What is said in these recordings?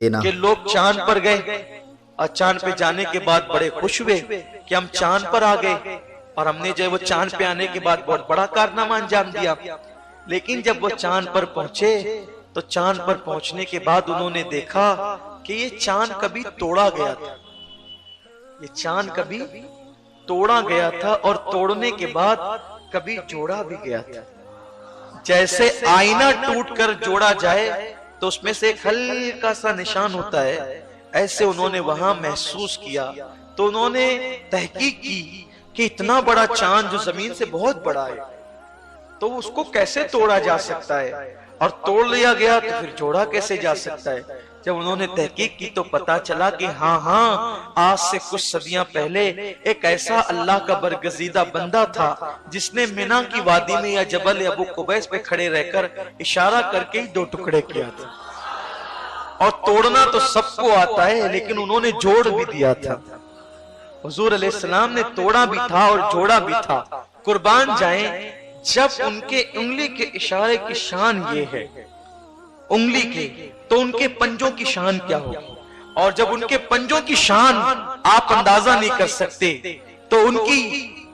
کہ لوگ چاند پر گئے اور چاند پہ جانے کے بعد بڑے خوش ہوئے کہ ہم چاند پر آ گئے اور ہم نے جو وہ چاند پہ آنے کے بعد بہت بڑا کارنامہ انجام دیا. لیکن جب وہ چاند پر پہنچے تو چاند پر پہنچنے کے بعد انہوں نے دیکھا کہ یہ چاند کبھی توڑا گیا تھا. یہ چاند کبھی توڑا گیا تھا اور توڑنے کے بعد کبھی جوڑا بھی گیا تھا. جیسے آئینہ ٹوٹ کر جوڑا جائے تو اس میں سے ایک ہلکا سا نشان ہوتا ہے، ایسے انہوں نے وہاں محسوس کیا. تو انہوں نے تحقیق کی کہ اتنا بڑا چاند جو زمین سے بہت بڑا ہے تو اس کو کیسے توڑا جا سکتا ہے، اور توڑ لیا گیا تو پھر جوڑا کیسے جا سکتا ہے. جب انہوں نے تحقیق کی تو پتا چلا کہ ہاں آج سے کچھ صدیاں پہلے ایک ایسا اللہ کا برگزیدہ بندہ تھا جس نے مینا کی وادی میں یا جبل ابو قبیس پہ کھڑے رہ کر اشارہ کر کے ہی 2 ٹکڑے کیا تھا. اور توڑنا تو سب کو آتا ہے لیکن انہوں نے جوڑ بھی دیا تھا. حضور علیہ السلام نے توڑا بھی تھا اور جوڑا بھی تھا. قربان جائیں، جب ان کے انگلی کے اشارے کی شان یہ ہے انگلی کے، تو ان کے پنجوں کی شان کیا ہوگی؟ اور جب ان کے پنجوں کی شان آپ اندازہ نہیں کر سکتے تو ان کی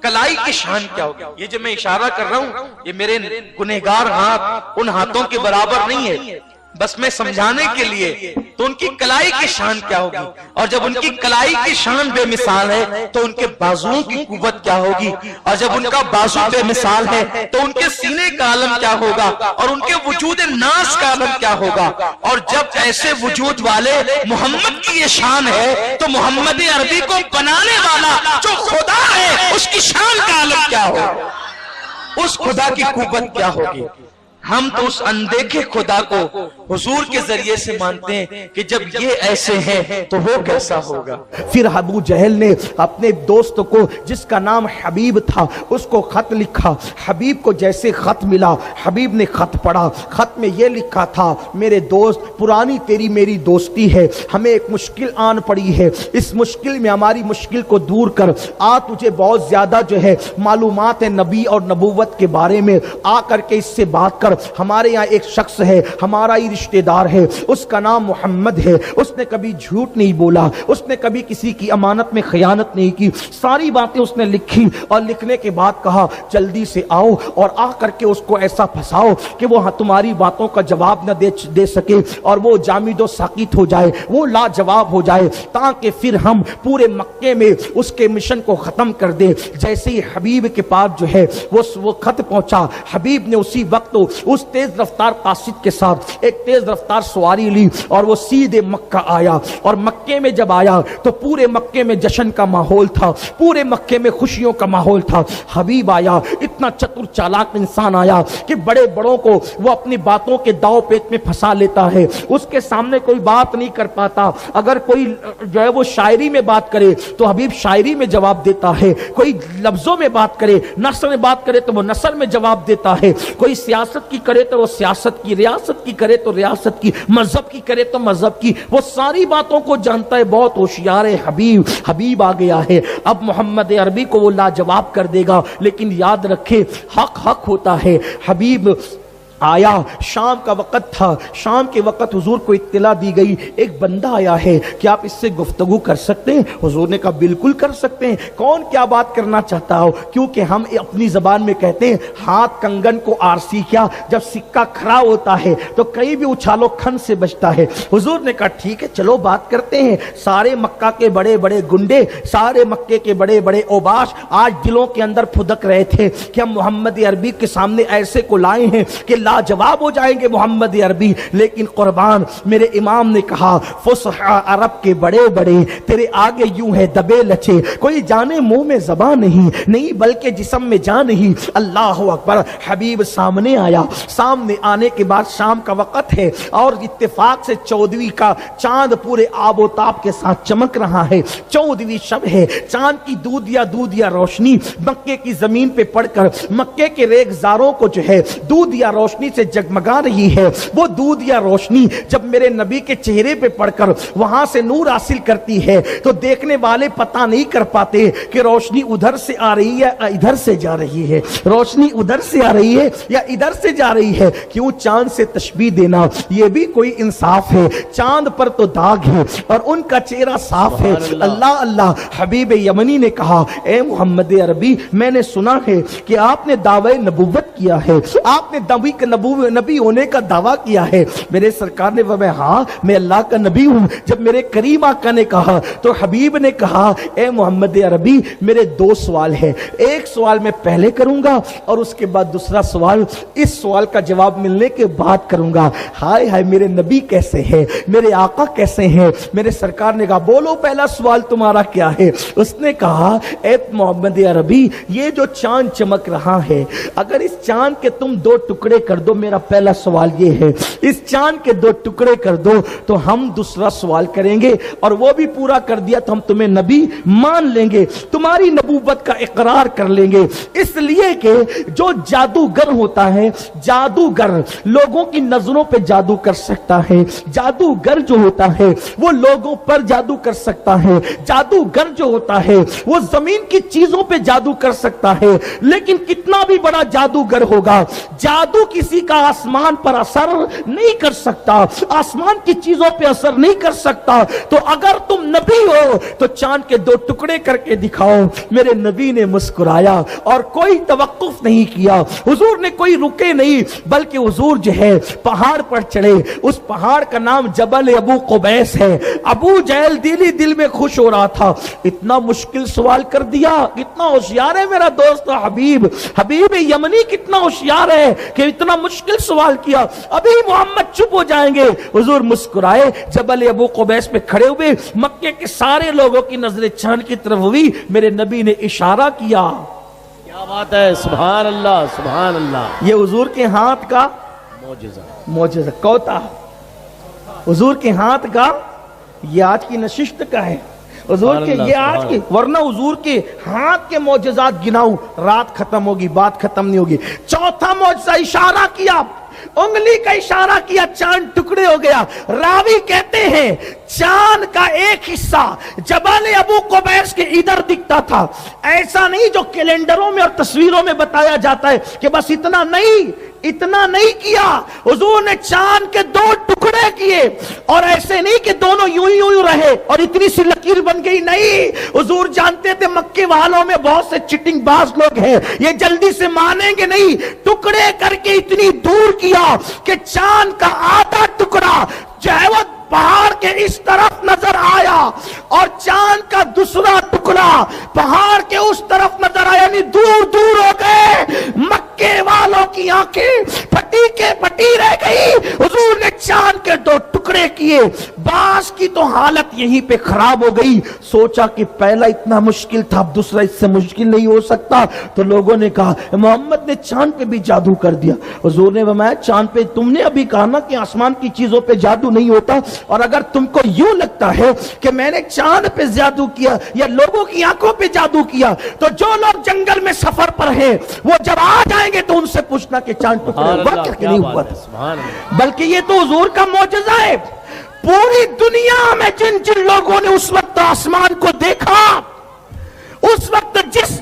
کلائی کی شان کیا ہوگی؟ یہ جو میں اشارہ کر رہا ہوں یہ میرے گنہگار ہاتھ ان ہاتھوں کے برابر نہیں ہے، بس میں سمجھانے کے لیے. تو ان کی کلائی کی شان کیا ہوگی؟ اور جب ان کی کلائی کی شان بے مثال ہے تو ان کے بازوؤں کی قوت کیا ہوگی؟ اور جب ان کا بازو بے مثال ہے تو ان کے سینے کا عالم کیا ہوگا؟ اور ان کے وجود ناز کا عالم کیا ہوگا؟ اور جب ایسے وجود والے محمد کی یہ شان ہے تو محمد عربی کو بنانے والا جو خدا ہے اس کی شان کا عالم کیا ہوگا؟ اس خدا کی قوت کیا ہوگی؟ ہم تو اس اندیکھے خدا کو حضور کے ذریعے سے مانتے ہیں کہ جب یہ ایسے ہیں تو وہ کیسا ہوگا. پھر ابو جہل نے اپنے دوست کو جس کا نام حبیب تھا اس کو خط لکھا. حبیب کو جیسے خط ملا حبیب نے خط پڑھا. خط میں یہ لکھا تھا، میرے دوست پرانی تیری میری دوستی ہے، ہمیں ایک مشکل آن پڑی ہے، اس مشکل میں ہماری مشکل کو دور کر آ. تجھے بہت زیادہ جو ہے معلومات ہے نبی اور نبوت کے بارے میں، آ کر کے اس سے بات کر. ہمارے یہاں ایک شخص ہے، ہمارا ہی رشتہ دار ہے، اس کا نام محمد ہے، اس نے کبھی جھوٹ نہیں بولا، اس نے کبھی کسی کی امانت میں خیانت نہیں کی. ساری باتیں اس نے لکھی اور لکھنے کے بعد کہا جلدی سے آؤ اور آ کر کے اس کو ایسا پھنساؤ کہ وہ تمہاری باتوں کا جواب نہ دے سکے اور وہ جامد و ساکت ہو جائے، وہ لاجواب ہو جائے، تاکہ پھر ہم پورے مکے میں اس کے مشن کو ختم کر دیں. جیسے ہی حبیب کے پاس جو ہے وہ خط پہنچا، حبیب نے اسی وقت اس تیز رفتار قاصد کے ساتھ ایک تیز رفتار سواری لی اور وہ سیدھے مکہ آیا. اور مکے میں جب آیا تو پورے مکے میں جشن کا ماحول تھا، پورے مکے میں خوشیوں کا ماحول تھا. حبیب آیا، اتنا چتر چالاک انسان آیا کہ بڑے بڑوں کو وہ اپنی باتوں کے داؤ پیچ میں پھنسا لیتا ہے. اس کے سامنے کوئی بات نہیں کر پاتا. اگر کوئی جو ہے وہ شاعری میں بات کرے تو حبیب شاعری میں جواب دیتا ہے، کوئی لفظوں میں بات کرے، نثر میں بات کرے تو وہ نثر میں جواب دیتا ہے، کوئی سیاست کی کرے تو وہ سیاست کی، ریاست کی کرے تو ریاست کی، مذہب کی کرے تو مذہب کی، وہ ساری باتوں کو جانتا ہے. بہت ہوشیار ہے حبیب آ گیا ہے. اب محمد عربی کو وہ لاجواب کر دے گا، لیکن یاد رکھے حق ہوتا ہے. حبیب آیا، شام کا وقت تھا. شام کے وقت حضور کو اطلاع دی گئی ایک بندہ آیا ہے، کیا آپ اس سے گفتگو کر سکتے ہیں؟ حضور نے کہا بالکل کر سکتے ہیں. کون کیا بات کرنا چاہتا ہو؟ کیونکہ ہم اپنی زبان میں کہتے ہیں ہاتھ کنگن کو آرسی کیا، جب سکہ کھڑا ہوتا ہے تو کہیں بھی اچھالو کھن سے بچتا ہے. حضور نے کہا ٹھیک ہے چلو بات کرتے ہیں. سارے مکہ کے بڑے بڑے گنڈے، سارے مکے کے بڑے بڑے اوباش آج دلوں کے اندر پھدک رہے تھے کہ ہم محمد عربی کے سامنے ایسے کو لائے ہیں کہ جواب ہو جائیں گے محمد عربی. لیکن قربان میرے امام نے کہا فصحا عرب کے بڑے بڑے تیرے آگے یوں ہے دبے لچے، کوئی جانے منہ میں زبان نہیں بلکہ جسم میں جان نہیں. اللہ اکبر. حبیب سامنے آیا. سامنے آنے کے بعد شام کا وقت ہے اور اتفاق سے 14ویں کا چاند پورے آب و تاب کے ساتھ چمک رہا ہے. 14ویں شب ہے. چاند کی دودیا روشنی مکے کی زمین پہ پڑ کر مکے کے ریگزاروں کو جو ہے دودیا روشنی रोशनी से जगमगा रही है, वो दूध या रोशनी जब मेरे नबी के चेहरे पे पड़कर वहां से नूर हासिल करती है तो देखने वाले पता नहीं कर पाते कि रोशनी उधर से आ रही है या इधर से जा रही है, रोशनी उधर से आ रही है या इधर से जा रही है। क्यों चांद से तशबीह देना, ये भी कोई इंसाफ है? चांद पर तो दाग है और उनका चेहरा साफ है। अल्लाह अल्लाह। हबीब यमनी ने कहा, ए मोहम्मद अरबी, मैंने सुना है कि आपने दावे नबुव्वत किया है, आपने नबी होने का दावा किया है। मेरे सरकार ने फरमाया, हाँ मैं अल्लाह का नबी हूं। जब मेरे करीम आका ने कहा तो हबीब ने कहा, ए मोहम्मद अरबी, मेरे दो सवाल है, एक सवाल मैं पहले करूंगा और उसके बाद दूसरा सवाल इस सवाल का जवाब मिलने के बाद करूंगा। हाय हाय, मेरे नबी कैसे हैं, मेरे आका कैसे हैं? मेरे सरकार ने कहा, बोलो पहला सवाल तुम्हारा क्या है? उसने कहा, ए मोहम्मद अरबी, ये जो चांद चमक रहा है, अगर इस चांद के तुम दो टुकड़े कर दो, मेरा पहला सवाल ये है, इस चांद के दो टुकड़े कर दो तो हम दूसरा सवाल करेंगे और वो भी पूरा कर दिया तो हम तुम्हें नबी मान लेंगे, तुम्हारी नबूवत का इकरार कर लेंगे। इसलिए कि जो जादूगर होता है, जादूगर लोगों की नजरों पे जादू कर सकता है, जादूगर जो होता है वो लोगों पर जादू कर सकता है, जादूगर जो होता है वो जमीन की चीजों पे जादू कर सकता है। लेकिन कितना भी बड़ा जादूगर होगा, जादू किसी का आसमान पर असर नहीं कर सकता, आसमान की चीजों पे असर नहीं कर सकता। तो अगर तुम नबी हो तो चांद के दो टुकड़े करके दिखाओ। मेरे नबी ने मुस्कुराया और कोई तवक्कुफ नहीं किया, हुजूर ने कोई रुके नहीं, बल्कि हुजूर जो है पहाड़ पर चढ़े। उस पहाड़ का नाम जबल अबू कुबैस है। अबू जहल दिल में खुश हो रहा था, इतना मुश्किल सवाल कर दिया, कितना होशियार है मेरा दोस्त हबीब, हबीब यमनी कितना होशियार है कि इतना मुश्किल सवाल किया, अभी मोहम्मद चुप हो जाएंगे। हुजूर मुस्कुराए, जबल अबू कुबैस पे खड़े हुए, मक्के के सारे लोगों की नजरें चांद की तरफ हुई। मेरे नबी ने इशारा किया, क्या बात है, सुभान अल्लाह सुभान अल्लाह। ये हुजूर के हाथ का मौजज़ा कौता, हुजूर के हाथ का, ये आज की नशिस्त का है, हुजूर के ये आज के, वरना हुजूर के हाथ के मौजज़ात गिनाऊं रात खत्म होगी, बात खत्म नहीं होगी। चौथा मौजज़ा, इशारा किया, उंगली का इशारा किया, चांद टुकड़े हो गया। रावी कहते हैं चांद का एक हिस्सा जबल अबू कुबैस के इधर दिखता था, ऐसा नहीं जो कैलेंडरों में और तस्वीरों में बताया जाता है कि बस इतना नहीं, इतना नहीं किया। हुजूर ने चांद के दो टुकड़े किए और ऐसे नहीं कि दोनों यूं यूं रहे और इतनी सी लकीर बन गई, नहीं। हुजूर जानते थे मक्के वालों में बहुत से चिटिंग बाज लोग हैं, ये जल्दी से मानेंगे नहीं। टुकड़े करके इतनी दूर किया कि चांद का आधा टुकड़ा जो है वो पहाड़ के इस तरफ नजर आया और चांद का दूसरा टुकड़ा पहाड़ के उस तरफ नजर आया, यानी दूर दूर हो गए। मक्के वालों की आंखें फटी के फटी रह गई। हुजूर ने चांद के दो टुकड़े किए, बास की तो हालत यहीं पे खराब हो गई। सोचा कि पहला इतना मुश्किल था, अब दूसरा इससे मुश्किल नहीं हो सकता। तो लोगों ने कहा मोहम्मद ने चांद पे भी जादू कर दिया। हुजूर ने फरमाया, चांद पे तुमने अभी कहा ना कि आसमान की चीजों पे जादू नहीं होता, और अगर तुमको यूं लगता है कि मैंने चांद पे जादू किया या लोगों की आंखों पे जादू किया, तो जो लोग जंगल में सफर पर हैं वो जब आ जाएंगे तो उनसे पूछना कि चांद टुकड़े हुआ कि नहीं हुआ। बल्कि ये तो हुजूर का मौजज़ा है। पूरी दुनिया में जिन जिन लोगों ने उस वक्त आसमान को देखा, उस वक्त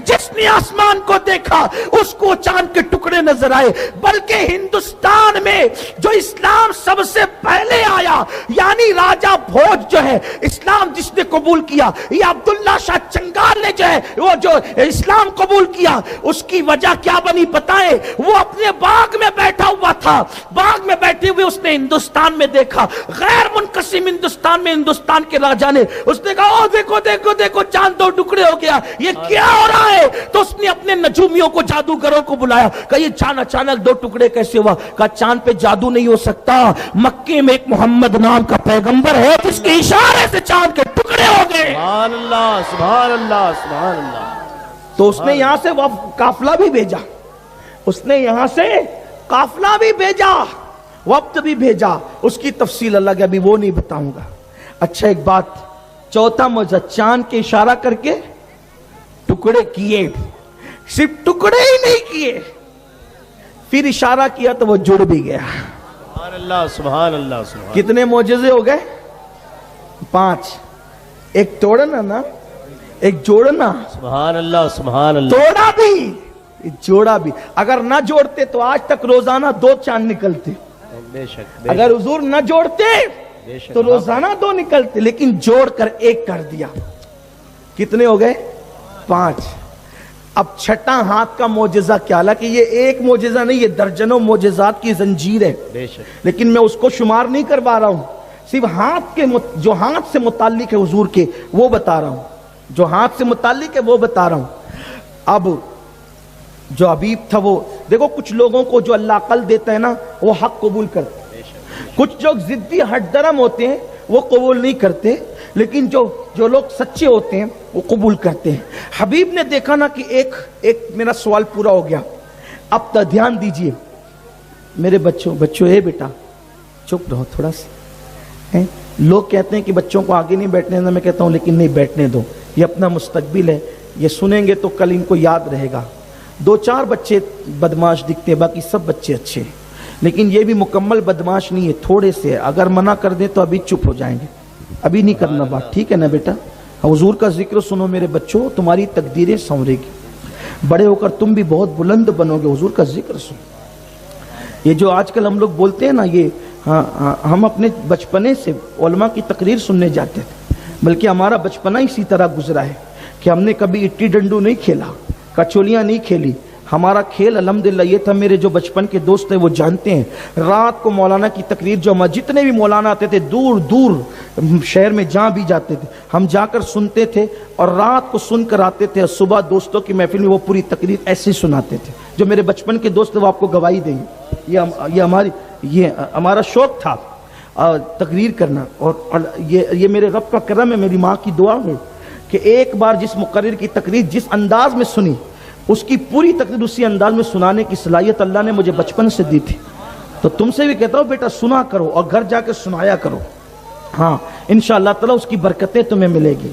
जिसने आसमान को देखा उसको चांद के टुकड़े नजर आए। बल्कि हिंदुस्तान में जो इस्लाम सबसे पहले आया, यानी राजा भोज जो है इस्लाम जिसने कबूल किया, या अब्दुल्ला शाह चंगाल ने जो है वो जो इस्लाम कबूल किया, उसकी वजह क्या बनी बताए? वो अपने बाग में बैठा हुआ था, बाग में बैठे हुए उसने हिंदुस्तान में देखा, गैर मुनकसिम हिंदुस्तान में हिंदुस्तान के राजा ने, उसने कहा ओ देखो देखो देखो चांद दो टुकड़े हो गया, ये क्या हो रहा है? तो उसने अपने नजूमियों को, जादूगरों को बुलाया, कहा ये चांद अचानक दो टुकड़े कैसे हुआ? कहा चांद पे जादू नहीं हो सकता, मक्के में एक मोहम्मद नाम का पैगंबर है जिसके इशारे से चांद के टुकड़े हो गए। सुभान अल्लाह सुभान अल्लाह सुभान अल्लाह। तो उसने यहां से काफिला भी भेजा, उसने यहां से काफिला भी भेजा, वक्त भी भेजा, उसकी तफसील अलग है, अभी वो नहीं बताऊंगा। अच्छा एक बात, चौथा मौजज़ा, चांद के इशारा करके टुकड़े किए, सिर्फ टुकड़े ही नहीं किए, फिर इशारा किया तो वो जुड़ भी गया। सुभान अल्लाह सुभान अल्लाह सुभान। कितने मोजज़े हो गए? 5। एक तोड़ना ना, एक जोड़ना, सुभान अल्लाह सुभान अल्लाह। तोड़ा भी जोड़ा भी। अगर ना जोड़ते तो आज तक रोजाना 2 चांद निकलते। बेशक अगर हुजूर न जोड़ते बेशक तो रोजाना 2 निकलते, लेकिन जोड़कर 1 कर दिया। कितने हो गए? 5। अब छठा हाथ का मोजज़ा क्या? हालांकि ये एक मोजज़ा नहीं, ये दर्जनों मोजज़ात की जंजीर है, बेशक। लेकिन मैं उसको शुमार नहीं करवा रहा हूं। सिर्फ हाथ के जो हाथ से मुताल्लिक है हुजूर के, वो बता रहा हूं। जो हाथ से मुताल्लिक है वो बता रहा हूं। अब जो हबीब था वो देखो, कुछ लोगों को जो अल्लाह अक्ल देता है ना, वो हक कबूल करते हैं। कुछ लोग जिद्दी हटदरम होते हैं, वो कबूल नहीं करते, लेकिन जो लोग सच्चे होते हैं वो कबूल करते हैं। हबीब ने देखा ना कि एक मेरा सवाल पूरा हो गया। अब तो ध्यान दीजिए मेरे बच्चों, हे बेटा चुप रहो थोड़ा सा। लोग कहते हैं कि बच्चों को आगे नहीं बैठने देना, मैं कहता हूं लेकिन नहीं, बैठने दो, ये अपना मुस्तकबिल है, ये सुनेंगे तो कल इनको याद रहेगा। 2-4 बच्चे बदमाश दिखते हैं, बाकी सब बच्चे अच्छे हैं, लेकिन ये भी मुकम्मल बदमाश नहीं है, थोड़े से। अगर मना कर दें तो अभी चुप हो जाएंगे, अभी नहीं करना बात, ठीक है ना बेटा? हुजूर का जिक्र सुनो मेरे बच्चों, तुम्हारी तकदीरें संवरेगी, बड़े होकर तुम भी बहुत बुलंद बनोगे। हुजूर का जिक्र सुनो। ये जो आजकल हम लोग बोलते हैं ना, ये हम अपने बचपने से उलमा की तकरीर सुनने जाते थे, बल्कि हमारा बचपना इसी तरह गुजरा है कि हमने कभी इट्टी डंडू नहीं खेला, कचौलियाँ नहीं खेली। हमारा खेल अल्हम्दुलिल्लाह ये था, मेरे जो बचपन के दोस्त हैं वो जानते हैं, रात को मौलाना की तकरीर, जो हमारे जितने भी मौलाना आते थे दूर दूर शहर में जहाँ भी जाते थे, हम जाकर सुनते थे और रात को सुनकर आते थे, और सुबह दोस्तों की महफिल में वो पूरी तकरीर ऐसे ही सुनाते थे। जो मेरे बचपन के दोस्त वो आपको गवाही देंगे, ये हमारा शौक था तकरीर करना। और ये मेरे रब का करम है, मेरी माँ की दुआ है कि एक बार जिस मुकर्रिर की तकरीर जिस अंदाज में सुनी, उसकी पूरी तकरीर उसी अंदाज में सुनाने की सलाहियत अल्लाह ने मुझे बचपन से दी थी। तो तुमसे भी कहता हूँ बेटा, सुना करो और घर जाकर सुनाया करो। हाँ, इंशाअल्लाह ताला उसकी बरकतें तुम्हें मिलेगी।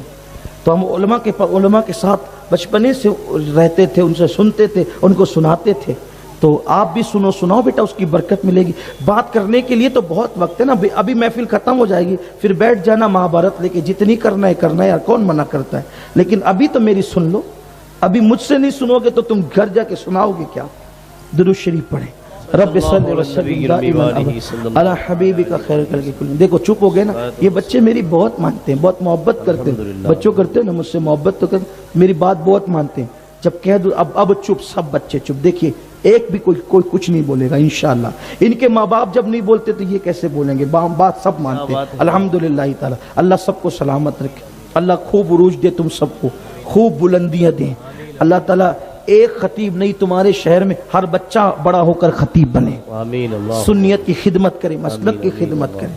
तो हम उलमा के साथ बचपने से रहते थे, उनसे सुनते थे, उनको सुनाते थे। तो आप भी सुनाओ बेटा, उसकी बरकत मिलेगी। बात करने के लिए तो बहुत वक्त है ना, अभी महफिल खत्म हो जाएगी, फिर बैठ जाना महाभारत लेके, जितनी करना है यार, कौन मना करता है। लेकिन अभी तो मेरी सुन लो, अभी मुझसे नहीं सुनोगे तो तुम घर जाके सुनाओगे क्या? दुरूद शरीफ पढ़े, रब्बि सल्लि व सल्लिम अला हबीबिका खैर खल्क़ि कुल्लिहिम। देखो चुप हो गए ना, ये बच्चे मेरी बहुत मानते हैं, बहुत मोहब्बत करते हैं। बच्चों करते हैं ना मुझसे मोहब्बत, तो कर मेरी बात बहुत मानते हैं। जब कह दो अब चुप, सब बच्चे चुप। देखिए एक भी कोई कुछ नहीं बोलेगा इंशाअल्लाह। इनके माँ बाप जब नहीं बोलते तो ये कैसे बोलेंगे? बात सब मानते हैं अल्हम्दुलिल्लाह ताला। अल्लाह सबको सलामत रखे, अल्लाह खूब उरूज दे, तुम सबको खूब बुलंदियां दे। अल्लाह ताला एक खतीब नहीं, तुम्हारे शहर में हर बच्चा बड़ा होकर खतीब बने, आमीन। सुन्नियत की खिदमत करे, मसलक की खिदमत करे।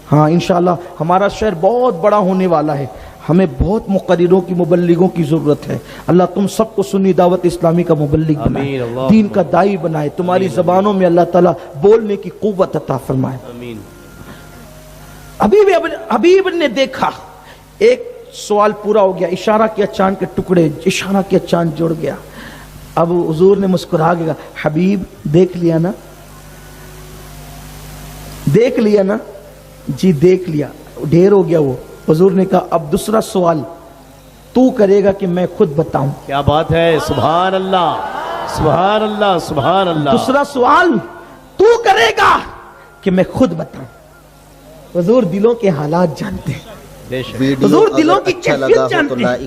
हाँ इंशाअल्लाह हमारा शहर बहुत बड़ा होने वाला है, हमें बहुत मुक़र्रिरों की, मुबल्लिगों की ज़रूरत है। अल्लाह तुम सबको सुन्नी दावत इस्लामी का मुबल्लिग बनाए, दीन का दाई बनाए, तुम्हारी ज़बानों में अल्लाह ताला बोलने की क़ुव्वत अता फरमाए। हबीब ने देखा, एक सवाल पूरा हो गया, इशारा किया चांद के टुकड़े, इशारा किया चांद जुड़ गया। अब हुजूर ने मुस्कुरा के कहा, हबीब देख लिया ना, देख लिया ना? जी देख लिया, ढेर हो गया वो। हुजूर ने कहा अब दूसरा सवाल तू करेगा कि मैं खुद बताऊं? क्या बात है, सुभान अल्लाह सुभान अल्लाह सुभान अल्लाह। दूसरा सवाल तू करेगा कि मैं खुद बताऊं? हुजूर दिलों के हालात जानते हैं, हुजूर दिलों की कैफियत जानते हैं।